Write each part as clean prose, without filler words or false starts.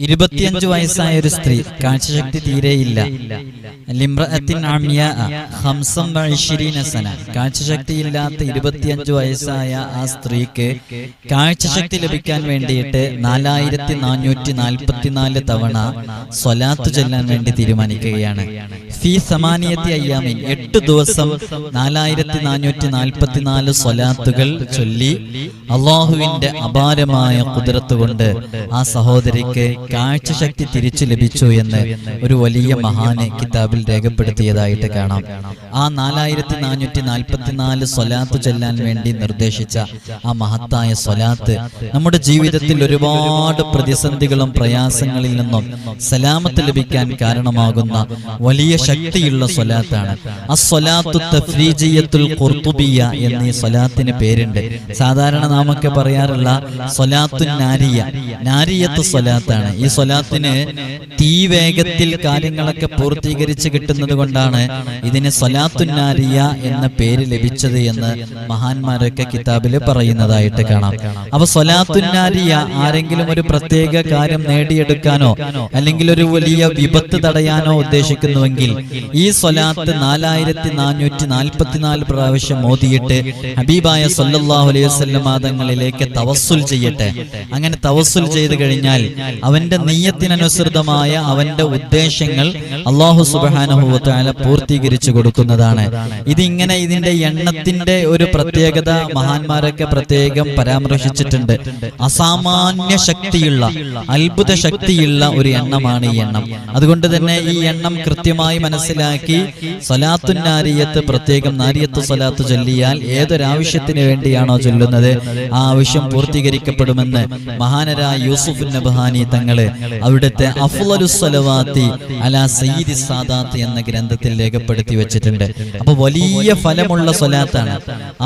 25 വയസ്സായ ഒരു സ്ത്രീ, കാഴ്ചശക്തി തീരെയില്ല. കാഴ്ചശക്തിയില്ലാത്ത 25 വയസ്സായ ആ സ്ത്രീക്ക് കാഴ്ചശക്തി ലഭിക്കാൻ വേണ്ടിയിട്ട് 4444 തവണ സ്വലാത്ത് ചൊല്ലാൻ വേണ്ടി തീരുമാനിക്കുകയാണ്. ഫീ സമാനിയത്തി അയ്യാമിൻ, 8 ദിവസം 4444 സ്വലാത്തുകൾ ചൊല്ലി അള്ളാഹുവിന്റെ അപാരമായ ഖുദ്റത്ത് കൊണ്ട് ആ സഹോദരിക്ക് കാഴ്ചശക്തി തിരിച്ചു ലഭിച്ചു എന്ന് ഒരു വലിയ മഹാന് കിതാബിൽ രേഖപ്പെടുത്തിയതായിട്ട് കാണാം. ആ 4444 സ്വലാത്ത് ചൊല്ലാൻ വേണ്ടി നിർദ്ദേശിച്ച ആ മഹത്തായ സ്വലാത്ത് നമ്മുടെ ജീവിതത്തിൽ ഒരുപാട് പ്രതിസന്ധികളും പ്രയാസങ്ങളിൽ നിന്നും സലാമത്ത് ലഭിക്കാൻ കാരണമാകുന്ന വലിയ ശക്തിയുള്ള സ്വലാത്താണ്. അസ്സലാത്തു തഫ്രീജിയത്തുൽ ഖുർത്തുബിയ്യ എന്നീ സ്വലാത്തിന് പേരുണ്ട്. സാധാരണ നാമൊക്കെ പറയാറുള്ള സ്വലാത്തുൻ നാരിയ, നാരിയത്ത് സ്വലാത്താണ്. ഈ സ്വലാത്തിന് തീവേഗത്തിൽ കാര്യങ്ങളൊക്കെ പൂർത്തീകരിച്ച് കിട്ടുന്നത് കൊണ്ടാണ് ഇതിന് സ്വലാത്തുൻ നാരിയ എന്ന പേര് ലഭിച്ചത് എന്ന് മഹാന്മാരൊക്കെ കിതാബിൽ പറയുന്നതായിട്ട് കാണാം. അപ്പൊ സ്വലാത്തുൻ നാരിയ ആരെങ്കിലും ഒരു പ്രത്യേക കാര്യം നേടിയെടുക്കാനോ അല്ലെങ്കിൽ ഒരു വലിയ വിപത്ത് തടയാനോ ഉദ്ദേശിക്കുന്നുവെങ്കിൽ ഈ സ്വലാത്ത് 4444 പ്രാവശ്യം ഓതിയിട്ട് ഹബീബായ സല്ലല്ലാഹു അലൈഹി വസല്ലം തങ്ങളിലേക്ക് തവസ്സുൽ ചെയ്യട്ടെ. അങ്ങനെ തവസ്സുൽ ചെയ്തു കഴിഞ്ഞാൽ അവന്റെ നിയ്യത്തിനനുസൃതമായ അവന്റെ ഉദ്ദേശങ്ങൾ അല്ലാഹു സുബ്ഹാനഹു വ തആല പൂർത്തീകരിച്ചു കൊടുക്കുന്നതാണ്. ഇതിങ്ങനെ ഇതിന്റെ എണ്ണത്തിന്റെ ഒരു പ്രത്യേകത മഹാന്മാരൊക്കെ പ്രത്യേകം പരാമർശിച്ചിട്ടുണ്ട്. അസാമാന്യ ശക്തിയുള്ള, അത്ഭുത ശക്തിയുള്ള ഒരു എണ്ണമാണ് ഈ എണ്ണം. അതുകൊണ്ട് തന്നെ ഈ എണ്ണം കൃത്യമായി മനസ്സിലാക്കി സ്വലാത്തുൻ നാരിയത്ത്, പ്രത്യേകം നാരിയത്ത് സ്വലാത്ത് ചൊല്ലിയാൽ ഏതൊരാവശ്യത്തിന് വേണ്ടിയാണോ ചൊല്ലുന്നത് ആ ആവശ്യം പൂർത്തീകരിക്കപ്പെടുമെന്ന് മഹാനരായ യൂസുഫ് നബ്ഹാനി തങ്ങള് അവിടുത്തെ അഫ്ളലുസ് സ്വലവാത്തി അലാ സയ്യിദി സാദാത്ത് എന്ന ഗ്രന്ഥത്തിൽ രേഖപ്പെടുത്തി വെച്ചിട്ടുണ്ട്. അപ്പൊ വലിയ ഫലമുള്ള സ്വലാത്താണ്.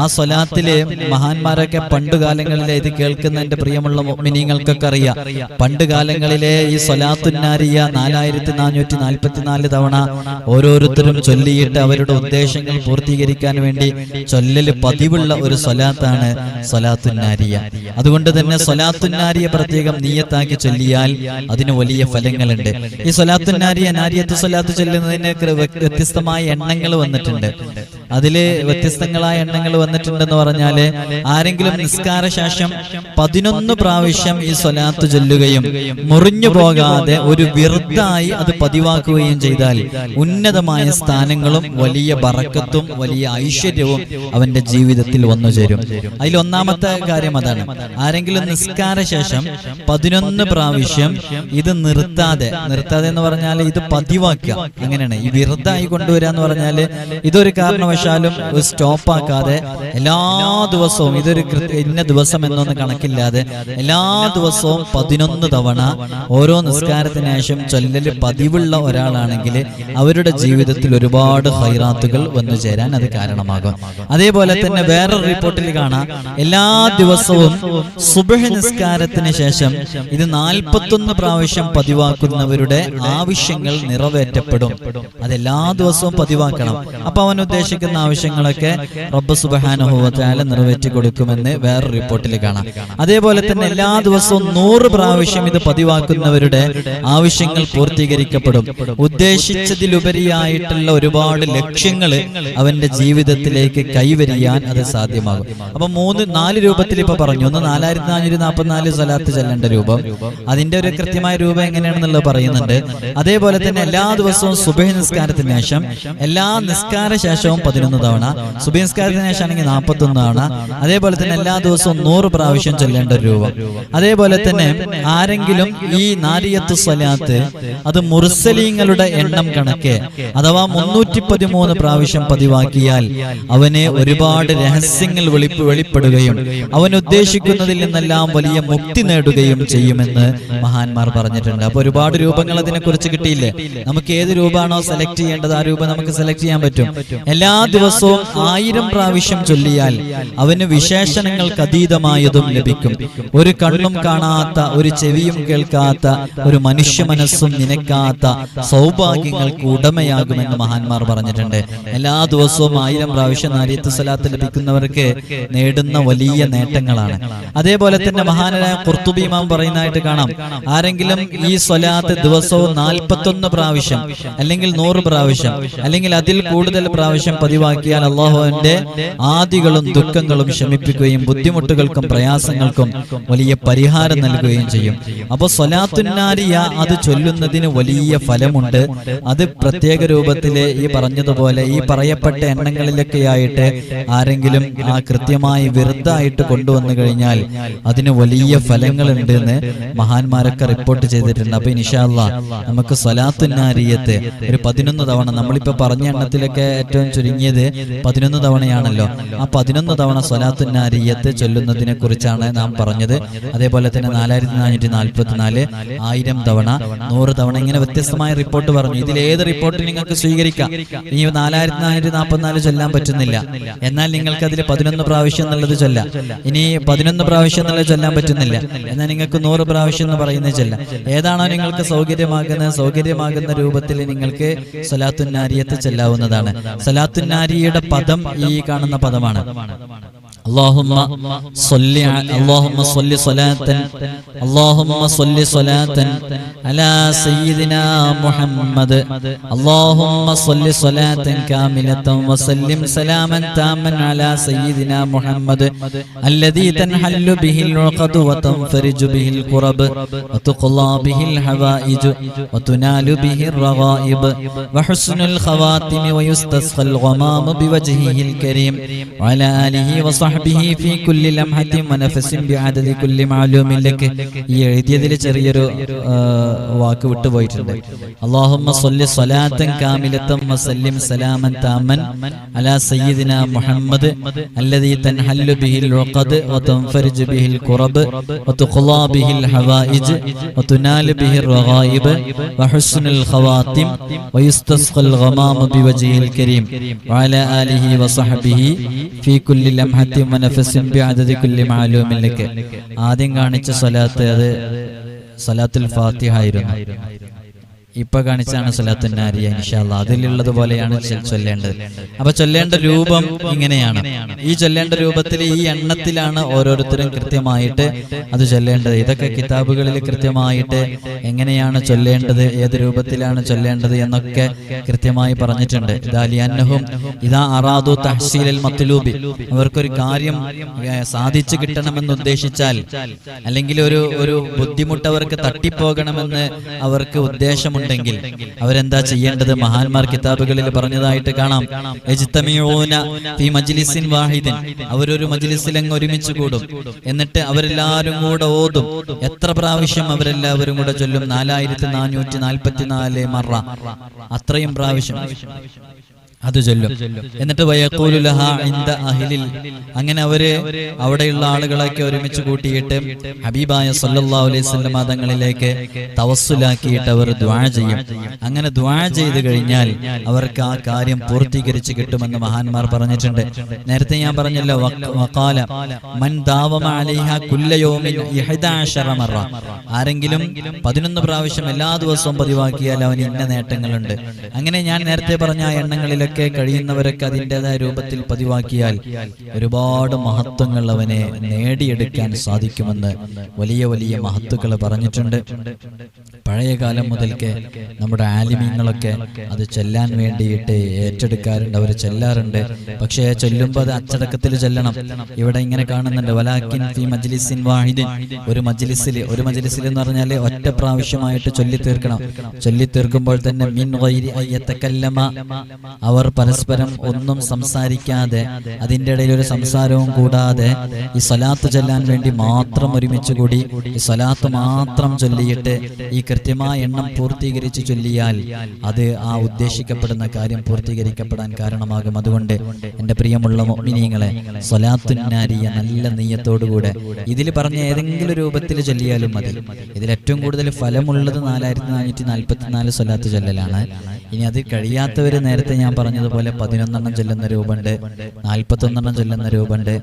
ആ സ്വലാത്തില് മഹാന്മാരൊക്കെ പണ്ടുകാലങ്ങളിലെ, ഇത് കേൾക്കുന്ന എന്റെ പ്രിയമുള്ള മുഅ്മിനീങ്ങൾക്കൊക്കെ അറിയാം, പണ്ടുകാലങ്ങളിലെ ഈ സ്വലാത്തുൻ നാരിയ 4444 തവണ ഓരോരുത്തരും ചൊല്ലിയിട്ട് അവരുടെ ഉദ്ദേശങ്ങൾ പൂർത്തീകരിക്കാൻ വേണ്ടി ചൊല്ലല് പതിവുള്ള ഒരു സ്വലാത്താണ് സ്വലാത്തുൻ നാരിയ. അതുകൊണ്ട് തന്നെ സ്വലാത്തുൻ നാരിയ പ്രത്യേകം നിയ്യത്താക്കി ചൊല്ലിയാൽ അതിന് വലിയ ഫലങ്ങളുണ്ട്. ഈ സ്വലാത്തുൻ നാരിയ, നാരിയത്ത് സ്വലാത്ത് ചൊല്ലുന്നതിന് വ്യത്യസ്തമായ എണ്ണങ്ങൾ വന്നിട്ടുണ്ട്. അതില് വ്യത്യസ്തങ്ങളായ എണ്ണങ്ങൾ വന്നിട്ടുണ്ടെന്ന് പറഞ്ഞാല് ആരെങ്കിലും നിസ്കാര ശേഷം 11 പ്രാവശ്യം ഈ സ്വലാത്ത് ചൊല്ലുകയും മുറിഞ്ഞു പോകാതെ ഒരു വിർദായി അത് പതിവാക്കുകയും ചെയ്താൽ ഉന്നതമായ സ്ഥാനങ്ങളും വലിയ ബറക്കത്തും വലിയ ഐശ്വര്യവും അവന്റെ ജീവിതത്തിൽ വന്നു ചേരും. അതിൽ ഒന്നാമത്തെ കാര്യം അതാണ്. ആരെങ്കിലും നിസ്കാര ശേഷം 11 പ്രാവശ്യം ഇത് നിർത്താതെ എന്ന് പറഞ്ഞാൽ ഇത് പതിവാക്കുക, അങ്ങനെയാണ്. ഈ വിർദായി കൊണ്ടുവരിക എന്ന് പറഞ്ഞാല് ഇതൊരു കാരണവശാലും സ്റ്റോപ്പ് ആക്കാതെ എല്ലാ ദിവസവും, ഇതൊരു ഇന്ന ദിവസം എന്നൊന്നും കണക്കില്ലാതെ എല്ലാ ദിവസവും 11 തവണ ഓരോ നിസ്കാരത്തിന് ശേഷം ചൊല്ലല് പതിവുള്ള ഒരാളാണെങ്കിൽ അവരുടെ ജീവിതത്തിൽ ഒരുപാട് ഖൈറാത്തുകൾ വന്നു ചേരാൻ അത് കാരണമാകും. അതേപോലെ തന്നെ വേറൊരു റിപ്പോർട്ടിൽ കാണാം, എല്ലാ ദിവസവും സുബ്ഹ് നിസ്കാരത്തിന് ശേഷം ഇത് 41 പ്രാവശ്യം പതിവാക്കുന്നവരുടെ ആവശ്യങ്ങൾ നിറവേറ്റപ്പെടും. അതെല്ലാ ദിവസവും പതിവാക്കണം. അപ്പൊ അവൻ ഉദ്ദേശിക്കുന്ന ആവശ്യങ്ങളൊക്കെ റബ്ബ് സുബ്ഹാനഹു വ തആല നിറവേറ്റി കൊടുക്കുമെന്ന് വേറൊരു റിപ്പോർട്ടിൽ കാണാം. അതേപോലെ തന്നെ എല്ലാ ദിവസവും 100 പ്രാവശ്യം ഇത് പതിവാക്കുന്നവരുടെ ആവശ്യങ്ങൾ പൂർത്തീകരിക്കപ്പെടും. ഉദ്ദേശിച്ചതിലുപരിയായിട്ടുള്ള ഒരുപാട് ലക്ഷ്യങ്ങൾ അവന്റെ ജീവിതത്തിലേക്ക് കൈവരിയാൻ അത് സാധ്യമാകും. അപ്പൊ 4 രൂപത്തിൽ ഇപ്പൊ പറഞ്ഞു. ഒന്ന് 4444 സ്വലാത്ത് ചെല്ലേണ്ട രൂപം, അതിന്റെ ഒരു കൃത്യമായ രൂപം എങ്ങനെയാണെന്നുള്ളത് പറയുന്നുണ്ട്. അതേപോലെ തന്നെ എല്ലാ ദിവസവും സുബ്ഹ് നിസ്കാരത്തിന് ശേഷം, എല്ലാ നിസ്കാര ശേഷവും 11 തവണ, സുബ്ഹ് നിസ്കാരത്തിന് ശേഷം ആണെങ്കിൽ 41 തവണ. അതേപോലെ തന്നെ എല്ലാ ദിവസവും 100 പ്രാവശ്യം ചൊല്ലേണ്ട രൂപം. അതേപോലെ തന്നെ ആരെങ്കിലും ഈ നാരിയത്ത് സ്വലാത്ത് അത് മുർസലീങ്ങളുടെ എണ്ണം കണക്കെ അഥവാ 313 പ്രാവശ്യം പതിവാക്കിയാൽ അവന് ഒരുപാട് രഹസ്യങ്ങൾ വെളിപ്പെടുകയും അവൻ ഉദ്ദേശിക്കുന്നതിൽ നിന്നെല്ലാം വലിയ മുക്തി നേടുകയും ചെയ്യുമെന്ന് മഹാന്മാർ പറഞ്ഞിട്ടുണ്ട്. അപ്പൊ ഒരുപാട് രൂപങ്ങൾ അതിനെ കുറിച്ച് കിട്ടിയില്ലേ. നമുക്ക് ഏത് രൂപമാണോ സെലക്ട് ചെയ്യേണ്ടത് ആ രൂപം നമുക്ക് സെലക്ട് ചെയ്യാൻ പറ്റും. എല്ലാ ദിവസവും 1000 പ്രാവശ്യം ചൊല്ലിയാൽ അവന് വിശേഷണങ്ങൾക്ക് അതീതമായതും ലഭിക്കും. ഒരു കണ്ണും കാണാത്ത, ഒരു ചെവിയും കേൾക്കാത്ത, ഒരു മനുഷ്യ മനസ്സും നിനക്കാത്ത സൗഭാഗ്യങ്ങൾക്ക് ഉടമയാകുമെന്ന് മഹാന്മാർ പറഞ്ഞിട്ടുണ്ട്. എല്ലാ ദിവസവും 1000 പ്രാവശ്യം നാരിയത്ത് സ്വലാത്ത് ലഭിക്കുന്നവർക്ക് നേടുന്ന വലിയ നേട്ടങ്ങളാണ്. അതേപോലെ തന്നെ മഹാനായ ഖുർത്തുബി ഇമാം പറയുന്നതായിട്ട് കാണാം, ആരെങ്കിലും ഈ സ്വലാത്ത് ദിവസവും 41 പ്രാവശ്യം അല്ലെങ്കിൽ 100 പ്രാവശ്യം അല്ലെങ്കിൽ അതിൽ കൂടുതൽ പ്രാവശ്യം പതിവാക്കിയാൽ അള്ളാഹു അവന്റെ ആദികളും ദുഃഖങ്ങളും ശമിപ്പിക്കുകയും ബുദ്ധിമുട്ടുകൾക്കും പ്രയാസങ്ങൾക്കും വലിയ പരിഹാരം നൽകുകയും ചെയ്യും. അപ്പോൾ സ്വലാത്തുന്നാരിയ അത് ചൊല്ലുന്നതിന് വലിയ ഫലമുണ്ട്. അത് പ്രത്യേക രൂപത്തില് ഈ പറഞ്ഞതുപോലെ ഈ പറയപ്പെട്ട എണ്ണങ്ങളിലൊക്കെയായിട്ട് ആരെങ്കിലും ആ കൃത്യമായി വിറുദ്ധായിട്ട് കൊണ്ടുവന്നു കഴിഞ്ഞാൽ അതിന് വലിയ ഫലങ്ങളുണ്ട് എന്ന് മഹാന്മാരൊക്കെ റിപ്പോർട്ട് ചെയ്തിട്ടുണ്ട്. അപ്പൊ ഇൻഷാ അല്ലാഹ് നമുക്ക് സ്വലാത്തുന്നാരിയത്ത് ഒരു 11 തവണ, നമ്മളിപ്പോ പറഞ്ഞ എണ്ണത്തിലൊക്കെ ഏറ്റവും ചുരുങ്ങിയത് 11 തവണയാണല്ലോ. ആ 11 തവണ സ്വലാത്തുന്നാരിയത്ത് ചൊല്ലുന്നതിനെ കുറിച്ചാണ് നാം പറഞ്ഞത്. അതേപോലെ തന്നെ 4444, 1000 തവണ, 100 തവണ, ഇങ്ങനെ വ്യത്യസ്തമായ റിപ്പോർട്ട് പറഞ്ഞു. ഇതിൽ ഏത് റിപ്പോർട്ട് നിങ്ങൾക്ക് സ്വീകരിക്കാം. ഇനി 4444 ചൊല്ലാൻ പറ്റുന്നില്ല, എന്നാൽ നിങ്ങൾക്ക് അതിൽ 11 പ്രാവശ്യം എന്നുള്ളത് ചൊല്ലാം. ഇനി 11 പ്രാവശ്യം എന്നുള്ളത് ചൊല്ലാൻ പറ്റുന്നില്ല, എന്നാൽ നിങ്ങൾക്ക് 100 പ്രാവശ്യം എന്ന് പറയുന്നത് ചൊല്ലാം. ഏതാണോ നിങ്ങൾക്ക് സൗകര്യമാകുന്ന രൂപത്തിൽ നിങ്ങൾക്ക് സ്വലാത്തുന്നാരിയത്ത് ചൊല്ലാവുന്നതാണ്. സ്വലാത്തുന്നാരിയുടെ പദം ഈ കാണുന്ന പദമാണ്. اللهم صل صلاة على سيدنا محمد اللهم صل صلاة كاملة وسلم سلاما تاما على سيدنا محمد الذي تنحل به العقد وتنفرج به الكرب وتقضى به الحوائج وتنال به الرغائب وحسن الخواتم ويستسقى الغمام بوجهه الكريم وعلى آله وصحبه في كل لمحة ونفس بعدد كل معلوم لك. ഈ എഴുതിയതിൽ ചെറിയൊരു വാക്ക് വിട്ടുപോയിട്ടുണ്ട്. اللهم صل صلاة كاملة وسلم سلاما تاما على سيدنا محمد الذي تنحل به العقد وتنفرج به الكرب وتقضى به الحوائج وتنال به الرغائب وحسن الخواتم ويستسقى الغمام بوجهه الكريم وعلى آله وصحبه في كل لمحة ونفس بعدد كل معلوم لك. ആദ്യം കാണിച്ച സ്വലാത്ത് അത് സ്വലാത്തുൽ ഫാത്തിഹ ആയിരുന്നു. ഇപ്പൊ കാണിച്ചാണ് സ്വലാത്തുന്നാരിയ. ഇൻഷാ അല്ലാഹ് അതിലുള്ളത് പോലെയാണ് ചൊല്ലേണ്ടത്. അപ്പൊ ചൊല്ലേണ്ട രൂപം ഇങ്ങനെയാണ്. ഈ ചൊല്ലേണ്ട രൂപത്തിൽ ഈ എണ്ണത്തിലാണ് ഓരോരുത്തരും കൃത്യമായിട്ട് അത് ചൊല്ലേണ്ടത്. ഇതൊക്കെ കിതാബുകളിൽ കൃത്യമായിട്ട് എങ്ങനെയാണ് ചൊല്ലേണ്ടത്, ഏത് രൂപത്തിലാണ് ചൊല്ലേണ്ടത് എന്നൊക്കെ കൃത്യമായി പറഞ്ഞിട്ടുണ്ട്. ഇതാ അറാദു തഹ്സീലൽ മത്ലൂബി, അവർക്കൊരു കാര്യം സാധിച്ചു കിട്ടണമെന്ന് ഉദ്ദേശിച്ചാൽ, അല്ലെങ്കിൽ ഒരു ബുദ്ധിമുട്ട് അവർക്ക് തട്ടിപ്പോകണമെന്ന് അവർക്ക് ഉദ്ദേശമുണ്ട് െങ്കിൽ അവരെന്താ ചെയ്യേണ്ടത്? മഹാന്മാർ കിതാബുകളിൽ പറഞ്ഞതായിട്ട് കാണാം. അവരൊരു മജ്ലിസിൽ അങ്ങ് ഒരുമിച്ച് കൂടും. എന്നിട്ട് അവരെല്ലാവരും കൂടെ ഓതും. എത്ര പ്രാവശ്യം അവരെല്ലാവരും കൂടെ ചൊല്ലും? 4444 മറ, അത്രയും പ്രാവശ്യം അത് ചൊല്ലും. എന്നിട്ട് വയഖൂലു ലഹാ ഇൻദ അഹ്ലിൽ, അങ്ങനെ അവര് അവിടെയുള്ള ആളുകളൊക്കെ ഒരുമിച്ച് കൂട്ടിയിട്ട് ഹബീബായ സല്ലല്ലാഹു അലൈഹി വസല്ലം തങ്ങളിലേക്ക് തവസ്സുലാക്കിയിട്ട് അവർ ദുആ ചെയ്യും. അങ്ങനെ ദുആ ചെയ്തു കഴിഞ്ഞാൽ അവർക്ക് ആ കാര്യം പൂർത്തീകരിച്ച് കിട്ടുമെന്ന് മഹാന്മാർ പറഞ്ഞിട്ടുണ്ട്. നേരത്തെ ഞാൻ പറഞ്ഞല്ലോ, വഖാല മൻ ദാവമ അലൈഹാ കുല്ല യൗമിൻ 11 മറ, ആരെങ്കിലും 11 പ്രാവശ്യം എല്ലാ ദിവസവും പതിവാക്കിയാൽ അവന് ഇന്ന നേട്ടങ്ങളുണ്ട്. അങ്ങനെ ഞാൻ നേരത്തെ പറഞ്ഞ എണ്ണങ്ങളിൽ കഴിയുന്നവരൊക്കെ അതിൻ്റെതായ രൂപത്തിൽ പതിവാക്കിയാൽ ഒരുപാട് മഹത്വങ്ങൾ അവനെ നേടിയെടുക്കാൻ സാധിക്കുമെന്ന് വലിയ വലിയ മഹത്തുക്കൾ പറഞ്ഞിട്ടുണ്ട്. പഴയ കാലം മുതൽക്ക് നമ്മുടെ ആലിമീങ്ങളൊക്കെ അത് ചൊല്ലാൻ വേണ്ടിയിട്ട് ഏറ്റെടുക്കാറുണ്ട്, അവർ ചൊല്ലാറുണ്ട്. പക്ഷേ ചൊല്ലുമ്പോൾ അത് അച്ചടക്കത്തിൽ ചൊല്ലണം. ഇവിടെ ഇങ്ങനെ കാണുന്നുണ്ട്, വലാകിൻ ഫീ മജ്ലിസിൻ വാഹിദിൻ, ഒരു മജ്ലിസിൽ എന്ന് പറഞ്ഞാൽ ഒറ്റ പ്രാവശ്യമായിട്ട് ചൊല്ലി തീർക്കണം. ചൊല്ലി തീർക്കുമ്പോൾ തന്നെ മിൻ ഗൈരി അയ്യതകല്ലമ, അവർ പരസ്പരം ഒന്നും സംസാരിക്കാതെ, അതിൻ്റെ ഇടയിൽ ഒരു സംസാരവും കൂടാതെ ഈ സ്വലാത്ത് ചൊല്ലാൻ വേണ്ടി മാത്രം ഒരുമിച്ച് കൂടി ഈ സ്വലാത്ത് മാത്രം ചൊല്ലിയിട്ട് ഈ കൃത്യമായ എണ്ണം പൂർത്തീകരിച്ച് ചൊല്ലിയാൽ അത് ആ ഉദ്ദേശിക്കപ്പെടുന്ന കാര്യം പൂർത്തീകരിക്കപ്പെടാൻ കാരണമാകും. അതുകൊണ്ട് എൻ്റെ പ്രിയമുള്ള മുഅ്മിനീങ്ങളെ, സ്വലാത്തുന്നാരിയ നല്ല നിയ്യത്തോടുകൂടെ ഇതിൽ പറഞ്ഞ ഏതെങ്കിലും രൂപത്തിൽ ചൊല്ലിയാലും മതി. ഇതിൽ ഏറ്റവും കൂടുതൽ ഫലമുള്ളത് 4444 സ്വലാത്ത് ചൊല്ലലാണ്. ഇനി അത് കഴിയാത്തവർ നേരത്തെ ഞാൻ പറഞ്ഞതുപോലെ 11 ചൊല്ലുന്ന രൂപമുണ്ട്, 41 ചൊല്ലുന്ന രൂപമുണ്ട്,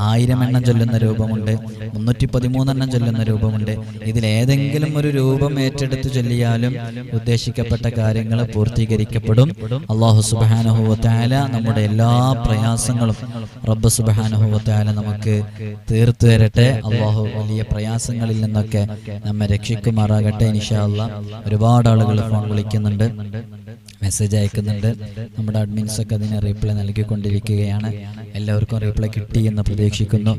1000 ചൊല്ലുന്ന രൂപമുണ്ട്, 313 ചൊല്ലുന്ന രൂപമുണ്ട്. ഇതിലേതെങ്കിലും ഒരു രൂപം ഏറ്റെടുത്ത് ചൊല്ലിയാലും ഉദ്ദേശിക്കപ്പെട്ട കാര്യങ്ങൾ പൂർത്തീകരിക്കപ്പെടും. അല്ലാഹു സുബ്ഹാനഹു വ തആല നമ്മുടെ എല്ലാ പ്രയാസങ്ങളും റബ്ബ് സുബ്ഹാനഹു വ തആല നമുക്ക് തീർത്തു തരട്ടെ. അല്ലാഹു വലിയ പ്രയാസങ്ങളിൽ നിന്നൊക്കെ നമ്മെ രക്ഷിക്കുമാറാകട്ടെ ഇൻഷാ അല്ലാഹ്. ഒരുപാട് ആളുകൾ ഫോൺ വിളിക്കുന്നുണ്ട്, മെസ്സേജ് അയക്കുന്നുണ്ട്. നമ്മുടെ അഡ്മിൻസൊക്കെ അതിന് റീപ്ലൈ നൽകിക്കൊണ്ടിരിക്കുകയാണ്. എല്ലാവർക്കും റീപ്ലൈ കിട്ടി എന്ന് പ്രതീക്ഷിക്കുന്നു.